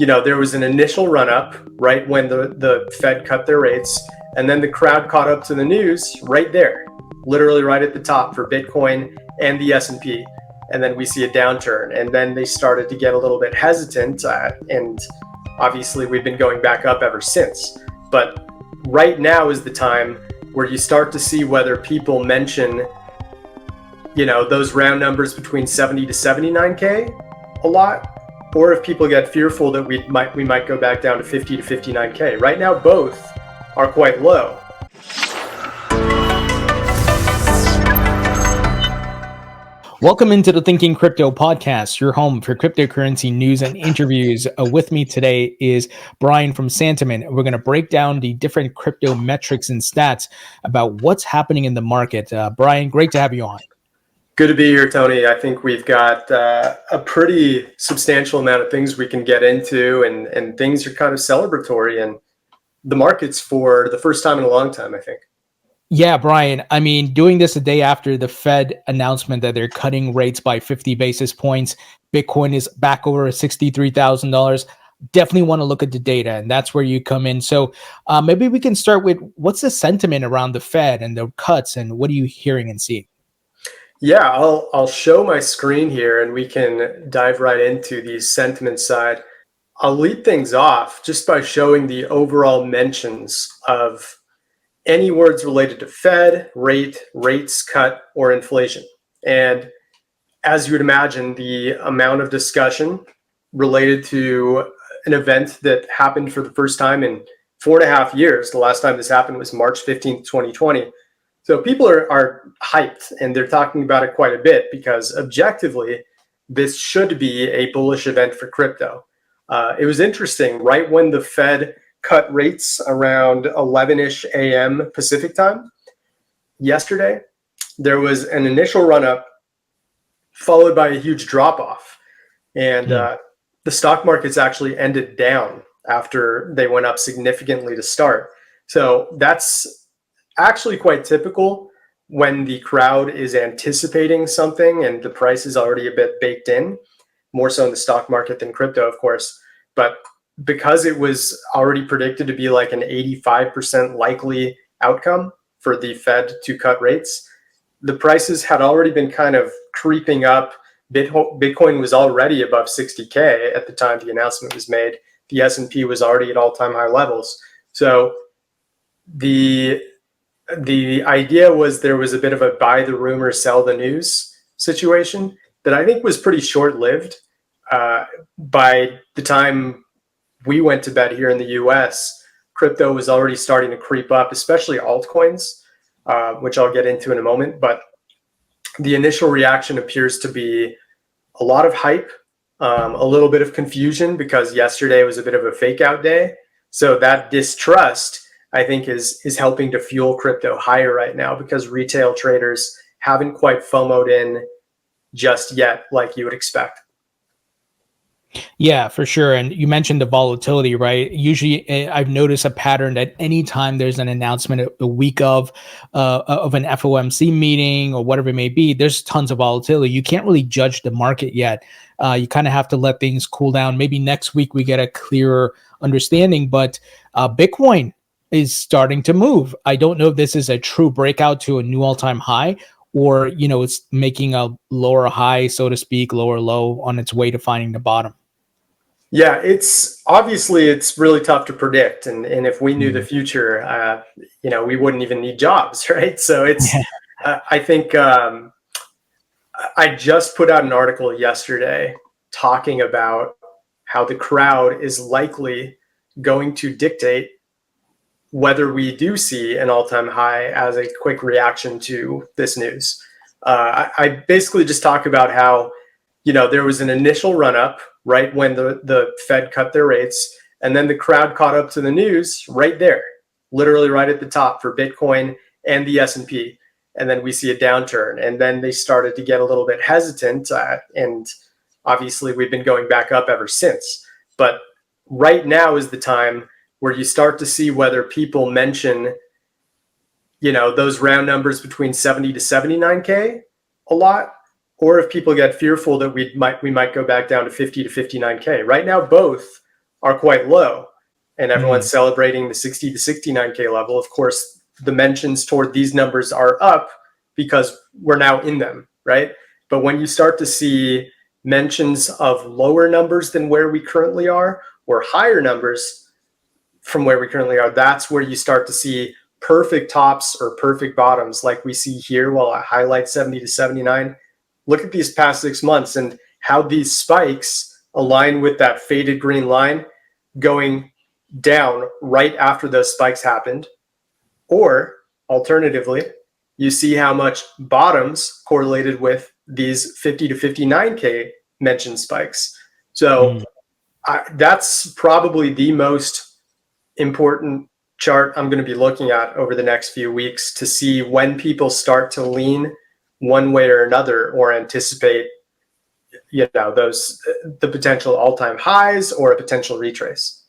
there was an initial run up right when the Fed cut their rates, and then the crowd caught up to the news right there, literally right at the top for Bitcoin and the S&P. And then we see a downturn, and then they started to get a little bit hesitant, and obviously we've been going back up ever since. But right now is the time where you start to see whether people mention, those round numbers between 70 to 79K a lot, or if people get fearful that we might go back down to 50 to 59K. Right now, both are quite low. Welcome into the Thinking Crypto podcast, your home for cryptocurrency news and interviews. With me today is Brian from Santiment. We're going to break down the different crypto metrics and stats about what's happening in the market. Brian, great to have you on. Good to be here, Tony. I think we've got a pretty substantial amount of things we can get into, and things are kind of celebratory, and the market's for the first time in a long time, I think. Yeah, Brian, I mean, doing this a day after the Fed announcement that they're cutting rates by 50 basis points, Bitcoin is back over $63,000. Definitely want to look at the data, and that's where you come in. So maybe we can start with what's the sentiment around the Fed and the cuts, and what are you hearing and seeing? Yeah, I'll show my screen here, and we can dive right into the sentiment side. I'll lead things off just by showing the overall mentions of any words related to Fed, rates cut, or inflation. And as you would imagine, the amount of discussion related to an event that happened for the first time in 4.5 years. The last time this happened was March 15th, 2020. So people are hyped, and they're talking about it quite a bit because objectively, this should be a bullish event for crypto. It was interesting, right when the Fed cut rates around 11-ish a.m. Pacific time yesterday, there was an initial run up followed by a huge drop off. And the stock markets actually ended down after they went up significantly to start. So that's actually quite typical when the crowd is anticipating something and the price is already a bit baked in, more so in the stock market than crypto, of course. But because it was already predicted to be like an 85% likely outcome for the Fed to cut rates, the prices had already been kind of creeping up. Bitcoin was already above 60K at the time the announcement was made. The S&P was already at all-time high levels. So the idea was there was a bit of a buy the rumor, sell the news situation that I think was pretty short-lived. By the time we went to bed here in the US, crypto was already starting to creep up, especially altcoins, which I'll get into in a moment. But the initial reaction appears to be a lot of hype, a little bit of confusion because yesterday was a bit of a fake out day. So that distrust, I think, is helping to fuel crypto higher right now because retail traders haven't quite FOMO'd in just yet like you would expect. Yeah, for sure. And you mentioned the volatility, right? Usually I've noticed a pattern that anytime there's an announcement a week of an FOMC meeting or whatever it may be, there's tons of volatility. You can't really judge the market yet. You kind of have to let things cool down. Maybe next week we get a clearer understanding, but Bitcoin is starting to move. I don't know if this is a true breakout to a new all-time high, or, it's making a lower high, so to speak, lower low on its way to finding the bottom. Yeah, it's really tough to predict. And if we knew the future, we wouldn't even need jobs, right? So I think I just put out an article yesterday talking about how the crowd is likely going to dictate whether we do see an all-time high as a quick reaction to this news. I basically just talk about how, there was an initial run up right when the Fed cut their rates, and then the crowd caught up to the news right there, literally right at the top for Bitcoin and the S&P. And then we see a downturn, and then they started to get a little bit hesitant, and obviously we've been going back up ever since. But right now is the time where you start to see whether people mention, those round numbers between 70 to 79K a lot, or if people get fearful that we might go back down to 50 to 59K. Right now, both are quite low, and everyone's celebrating the 60 to 69K level. Of course, the mentions toward these numbers are up because we're now in them, right? But when you start to see mentions of lower numbers than where we currently are, or higher numbers from where we currently are, that's where you start to see perfect tops or perfect bottoms like we see here. While I highlight 70 to 79, look at these past 6 months and how these spikes align with that faded green line going down right after those spikes happened. Or alternatively, you see how much bottoms correlated with these 50 to 59K mentioned spikes. So that's probably the most important chart I'm going to be looking at over the next few weeks to see when people start to lean one way or another, or anticipate, the potential all-time highs or a potential retrace.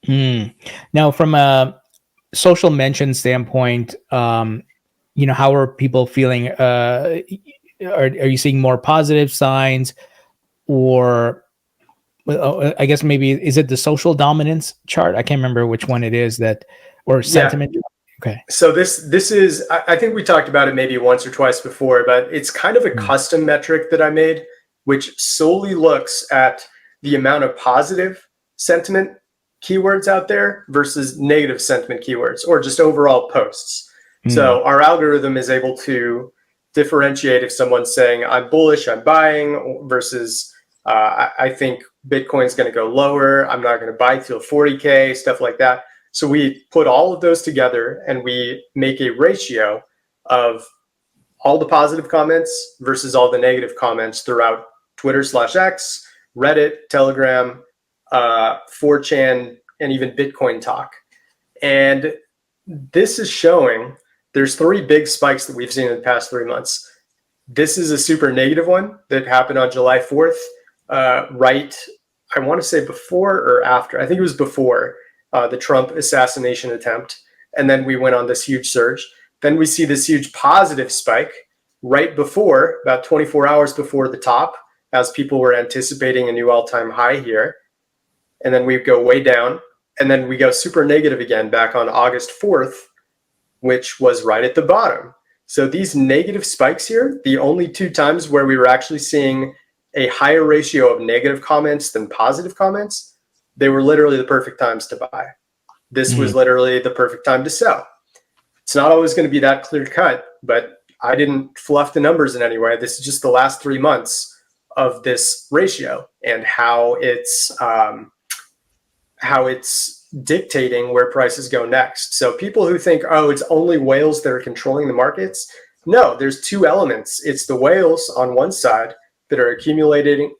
Now, from a social mention standpoint, how are people feeling? Are you seeing more positive signs, or I guess maybe is it the social dominance chart? I can't remember which one it is or sentiment. Yeah. Okay. So this is, I think we talked about it maybe once or twice before, but it's kind of a custom metric that I made, which solely looks at the amount of positive sentiment keywords out there versus negative sentiment keywords, or just overall posts. So our algorithm is able to differentiate if someone's saying I'm bullish, I'm buying, versus I think Bitcoin's going to go lower, I'm not going to buy till 40K, stuff like that. So we put all of those together and we make a ratio of all the positive comments versus all the negative comments throughout Twitter/X, Reddit, Telegram, 4chan, and even Bitcoin Talk. And this is showing there's 3 big spikes that we've seen in the past 3 months. This is a super negative one that happened on July 4th, right, I want to say before or after. I think it was before the Trump assassination attempt. And then we went on this huge surge. Then we see this huge positive spike right before, about 24 hours before the top, as people were anticipating a new all-time high here. And then we go way down. And then we go super negative again back on August 4th, which was right at the bottom. So these negative spikes here, the only 2 times where we were actually seeing a higher ratio of negative comments than positive comments, they were literally the perfect times to buy. This was literally the perfect time to sell. It's not always going to be that clear cut, but I didn't fluff the numbers in any way. This is just the last 3 months of this ratio and how it's dictating where prices go next. So people who think, oh, it's only whales that are controlling the markets. No, there's 2 elements. It's the whales on one side that are accumulating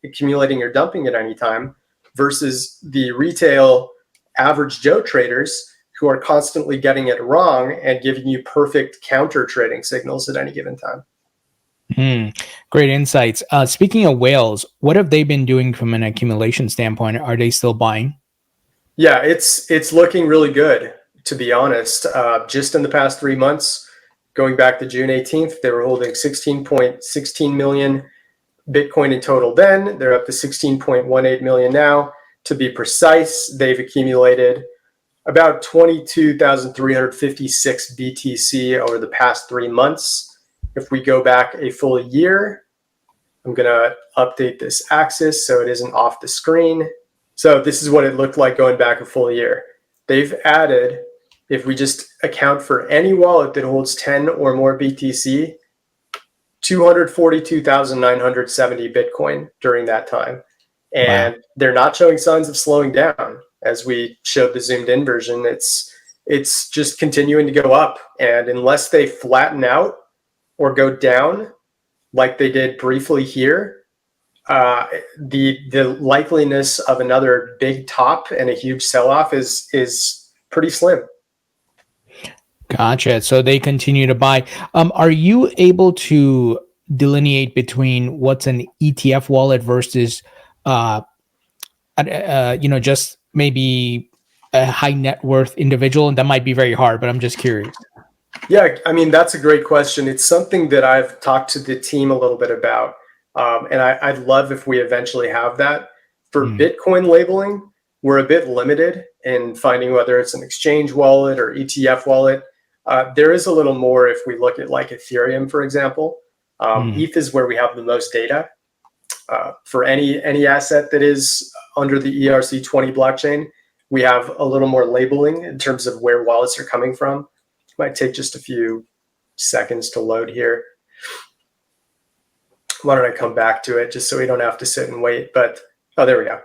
or dumping at any time, versus the retail average Joe traders who are constantly getting it wrong and giving you perfect counter trading signals at any given time. Great insights. Speaking of whales, what have they been doing from an accumulation standpoint? Are they still buying? Yeah, it's looking really good, to be honest. Just in the past 3 months, going back to June 18th, they were holding 16.16 million Bitcoin in total then. They're up to 16.18 million now. To be precise, they've accumulated about 22,356 BTC over the past 3 months. If we go back a full year, I'm going to update this axis so it isn't off the screen. So this is what it looked like going back a full year. They've added, if we just account for any wallet that holds 10 or more BTC, 242,970 Bitcoin during that time. And they're not showing signs of slowing down. As we showed the zoomed in version, it's just continuing to go up. And unless they flatten out or go down like they did briefly here, the likeliness of another big top and a huge sell-off is pretty slim. Gotcha. So they continue to buy. Are you able to delineate between what's an ETF wallet versus, just maybe a high net worth individual? And that might be very hard, but I'm just curious. Yeah, I mean, that's a great question. It's something that I've talked to the team a little bit about. And I'd love if we eventually have that. For Bitcoin labeling, we're a bit limited in finding whether it's an exchange wallet or ETF wallet. There is a little more if we look at like Ethereum, for example. ETH is where we have the most data. For any asset that is under the ERC20 blockchain, we have a little more labeling in terms of where wallets are coming from. It might take just a few seconds to load here. Why don't I come back to it just so we don't have to sit and wait? But, oh, there we go.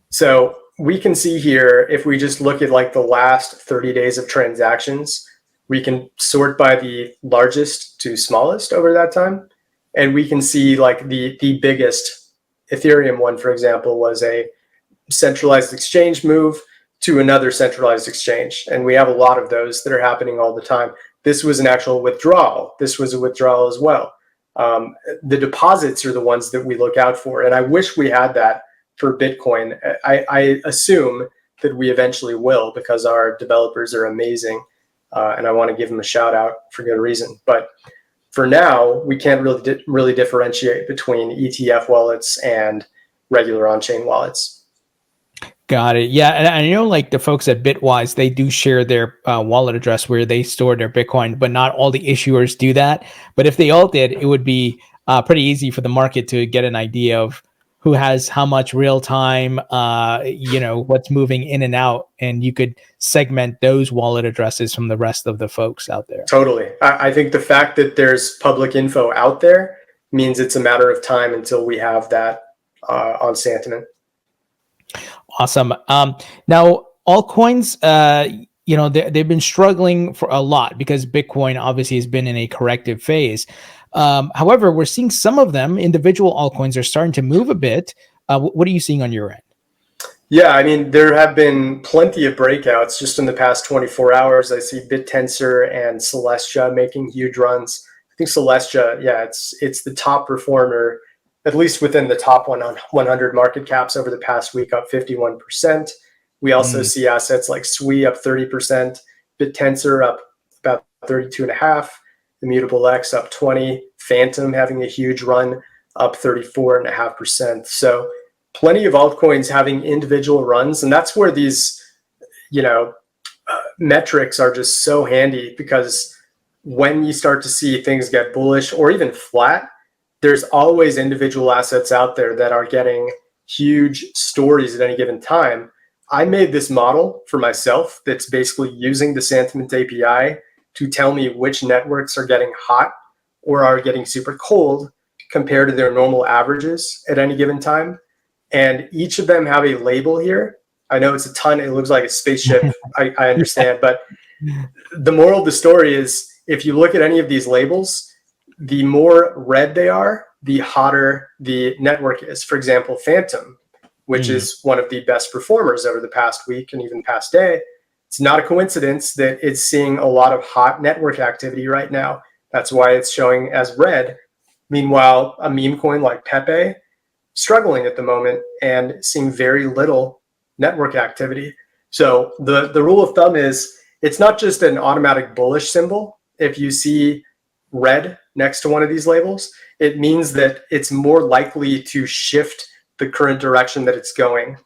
So we can see here, if we just look at like the last 30 days of transactions, we can sort by the largest to smallest over that time. And we can see like the biggest Ethereum one, for example, was a centralized exchange move to another centralized exchange. And we have a lot of those that are happening all the time. This was an actual withdrawal. This was a withdrawal as well. The deposits are the ones that we look out for. And I wish we had that for Bitcoin. I assume that we eventually will, because our developers are amazing. And I want to give them a shout out for good reason. But for now, we can't really differentiate between ETF wallets and regular on-chain wallets. Got it. Yeah, and I know like the folks at Bitwise, they do share their wallet address where they store their Bitcoin, but not all the issuers do that. But if they all did, it would be pretty easy for the market to get an idea of who has how much real time, what's moving in and out, and you could segment those wallet addresses from the rest of the folks out there. Totally. I think the fact that there's public info out there means it's a matter of time until we have that on Santiment. Awesome. Now, altcoins, they've been struggling for a lot because Bitcoin obviously has been in a corrective phase. However, we're seeing some of them, individual altcoins, are starting to move a bit. What are you seeing on your end? Yeah, I mean, there have been plenty of breakouts just in the past 24 hours. I see BitTensor and Celestia making huge runs. I think Celestia, it's the top performer, at least within the top 100 market caps over the past week, up 51%. We also see assets like SUI up 30%, BitTensor up about 32.5%, Immutable X up 20%, Phantom having a huge run, up 34.5%. So plenty of altcoins having individual runs, and that's where these, metrics are just so handy, because when you start to see things get bullish or even flat, there's always individual assets out there that are getting huge stories at any given time. I made this model for myself that's basically using the Santiment API to tell me which networks are getting hot or are getting super cold compared to their normal averages at any given time. And each of them have a label here. I know it's a ton. It looks like a spaceship. I understand. But the moral of the story is, if you look at any of these labels, the more red they are, the hotter the network is. For example, Phantom, which is one of the best performers over the past week and even past day. It's not a coincidence that it's seeing a lot of hot network activity right now. That's why it's showing as red. Meanwhile, a meme coin like Pepe, struggling at the moment and seeing very little network activity. So the rule of thumb is, it's not just an automatic bullish symbol. If you see red next to one of these labels, it means that it's more likely to shift the current direction that it's going,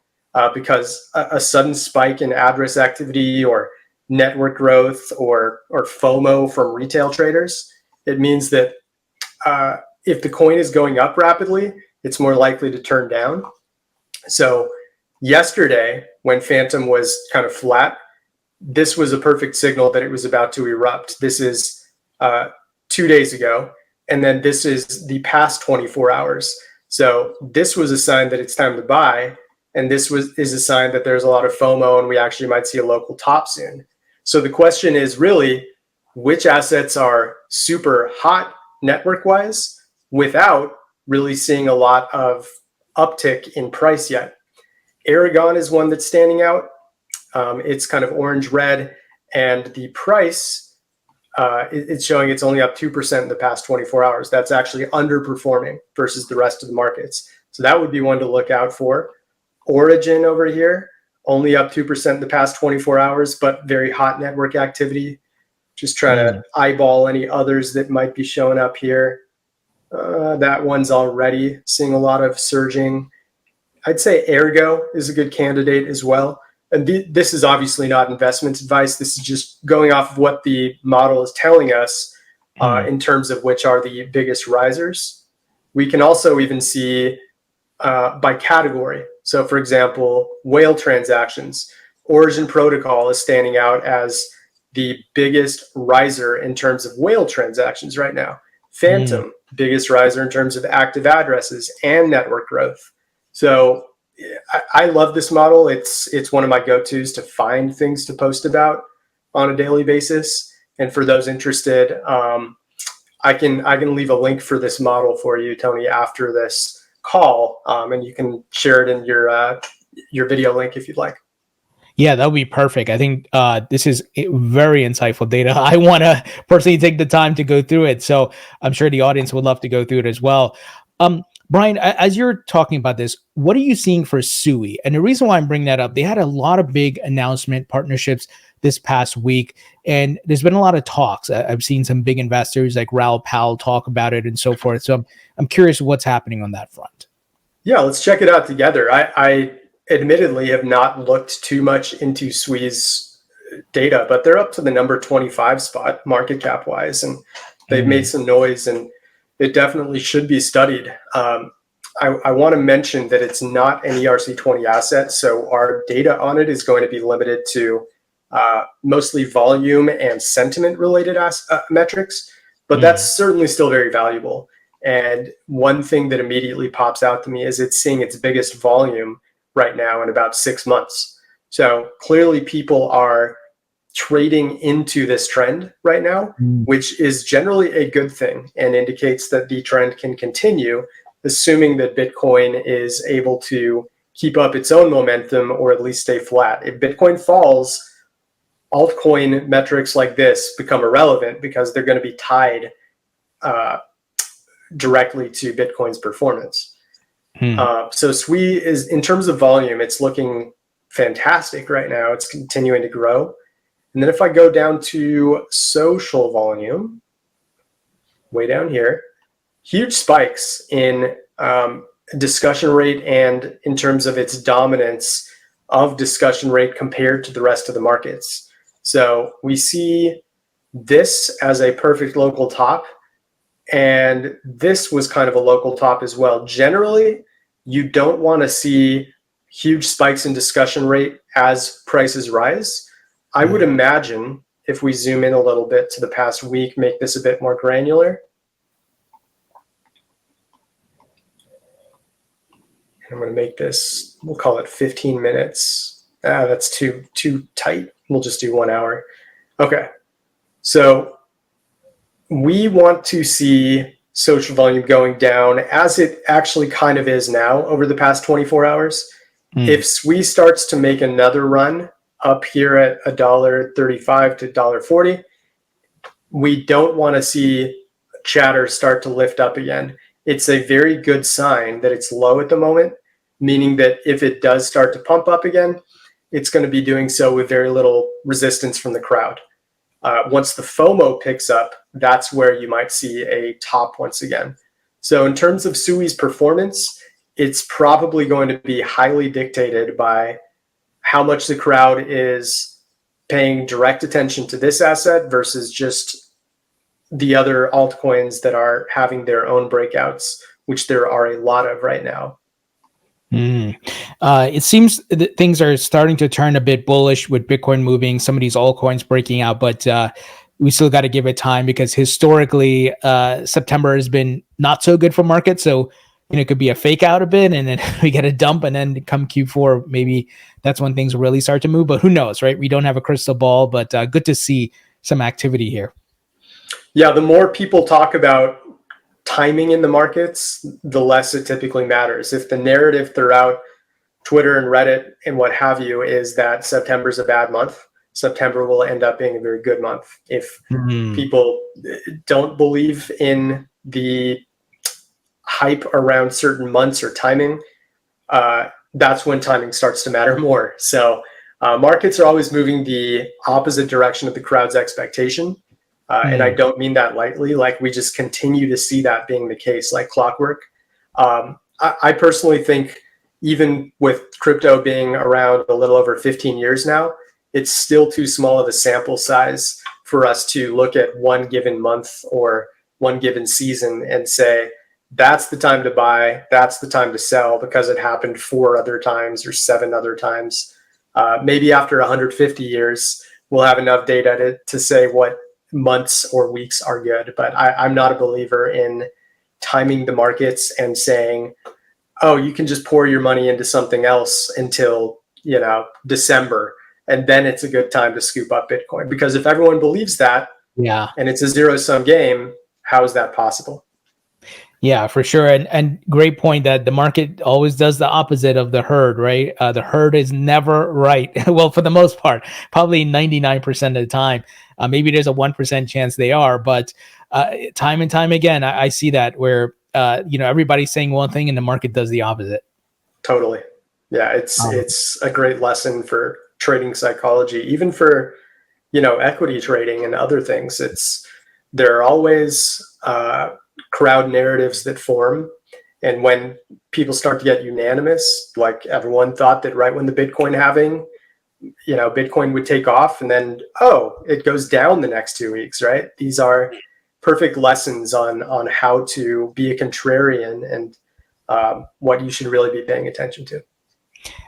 because a sudden spike in address activity or network growth or FOMO from retail traders, it means that if the coin is going up rapidly, it's more likely to turn down. So yesterday, when Phantom was kind of flat, this was a perfect signal that it was about to erupt. This is 2 days ago, and then this is the past 24 hours. So this was a sign that it's time to buy, and this is a sign that there's a lot of FOMO and we actually might see a local top soon. So the question is really, which assets are super hot network-wise without really seeing a lot of uptick in price yet? Aragon is one that's standing out. It's kind of orange-red, and the price, it's showing it's only up 2% in the past 24 hours. That's actually underperforming versus the rest of the markets. So that would be one to look out for. Origin over here, only up 2% in the past 24 hours, but very hot network activity. Just trying to eyeball any others that might be showing up here. That one's already seeing a lot of surging. I'd say Ergo is a good candidate as well. And this is obviously not investment advice. This is just going off of what the model is telling us in terms of which are the biggest risers. We can also even see by category. So for example, whale transactions. Origin Protocol is standing out as the biggest riser in terms of whale transactions right now. Phantom, biggest riser in terms of active addresses and network growth. So I love this model. It's one of my go-tos to find things to post about on a daily basis. And for those interested, I can leave a link for this model for you, Tony, after this call, and you can share it in your video link if you'd like. Yeah, that would be perfect. I think this is very insightful data. I want to personally take the time to go through it. So I'm sure the audience would love to go through it as well. Brian, as you're talking about this, what are you seeing for SUI? And the reason why I'm bringing that up, they had a lot of big announcement partnerships this past week, and there's been a lot of talks. I've seen some big investors like Raoul Pal talk about it and so forth. So I'm curious what's happening on that front. Yeah, let's check it out together. I admittedly have not looked too much into SUI's data, but they're up to the number 25 spot market cap wise, and they've made some noise, and it definitely should be studied. I want to mention that it's not an ERC20 asset, so our data on it is going to be limited to mostly volume and sentiment related metrics, but that's certainly still very valuable. And one thing that immediately pops out to me is it's seeing its biggest volume right now in about 6 months. So clearly people are trading into this trend right now, which is generally a good thing and indicates that the trend can continue, assuming that Bitcoin is able to keep up its own momentum or at least stay flat. If Bitcoin falls, altcoin metrics like this become irrelevant because they're going to be tied directly to Bitcoin's performance. So SUI is, in terms of volume, it's looking fantastic right now. It's continuing to grow. And then if I go down to social volume, way down here, huge spikes in discussion rate and in terms of its dominance of discussion rate compared to the rest of the markets. So we see this as a perfect local top, and this was kind of a local top as well. Generally, you don't want to see huge spikes in discussion rate as prices rise. I would imagine if we zoom in a little bit to the past week, make this a bit more granular. I'm going to make this, we'll call it 15 minutes. That's too tight. We'll just do 1 hour. Okay. So we want to see social volume going down as it actually kind of is now over the past 24 hours. If SUI starts to make another run up here at $1.35 to $1.40, we don't want to see chatter start to lift up again. It's a very good sign that it's low at the moment, meaning that if it does start to pump up again, it's going to be doing so with very little resistance from the crowd. Once the FOMO picks up, that's where you might see a top once again. So in terms of SUI's performance, it's probably going to be highly dictated by how much the crowd is paying direct attention to this asset versus just the other altcoins that are having their own breakouts, which there are a lot of right now. It seems that things are starting to turn a bit bullish with Bitcoin moving, some of these altcoins breaking out, but we still got to give it time because historically September has been not so good for markets. So, it could be a fake out a bit and then we get a dump, and then come Q4, maybe that's when things really start to move, but who knows, right? We don't have a crystal ball, but good to see some activity here. Yeah. The more people talk about timing in the markets, the less it typically matters. If the narrative throughout Twitter and Reddit and what have you is that September is a bad month, September will end up being a very good month. If people don't believe in the hype around certain months or timing, that's when timing starts to matter more. So markets are always moving the opposite direction of the crowd's expectation. And I don't mean that lightly. Like, we just continue to see that being the case, like clockwork. I personally think even with crypto being around a little over 15 years now, it's still too small of a sample size for us to look at one given month or one given season and say, that's the time to buy, that's the time to sell, because it happened 4 other times or 7 other times. Maybe after 150 years, we'll have enough data to say what months or weeks are good. But I'm not a believer in timing the markets and saying, oh, you can just pour your money into something else until, December, and then it's a good time to scoop up Bitcoin. Because if everyone believes that, Yeah. and it's a zero-sum game, how is that possible? Yeah, for sure. And great point that the market always does the opposite of the herd, right? The herd is never right. Well, for the most part, probably 99% of the time. Maybe there's a 1% chance they are, but time and time again, I see that where, everybody's saying one thing and the market does the opposite. Totally. Yeah, it's a great lesson for trading psychology, even for, equity trading and other things. There are always crowd narratives that form. And when people start to get unanimous, like everyone thought that right when the Bitcoin halving, Bitcoin would take off, and then, it goes down the next 2 weeks, right? These are perfect lessons on how to be a contrarian and what you should really be paying attention to.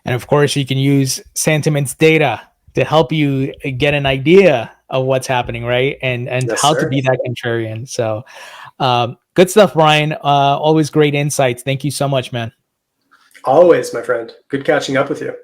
And of course, you can use Santiment's data to help you get an idea of what's happening, right? And Yes, how to sir. be that contrarian. So good stuff, Brian. Always great insights. Thank you so much, man. Always, my friend. Good catching up with you.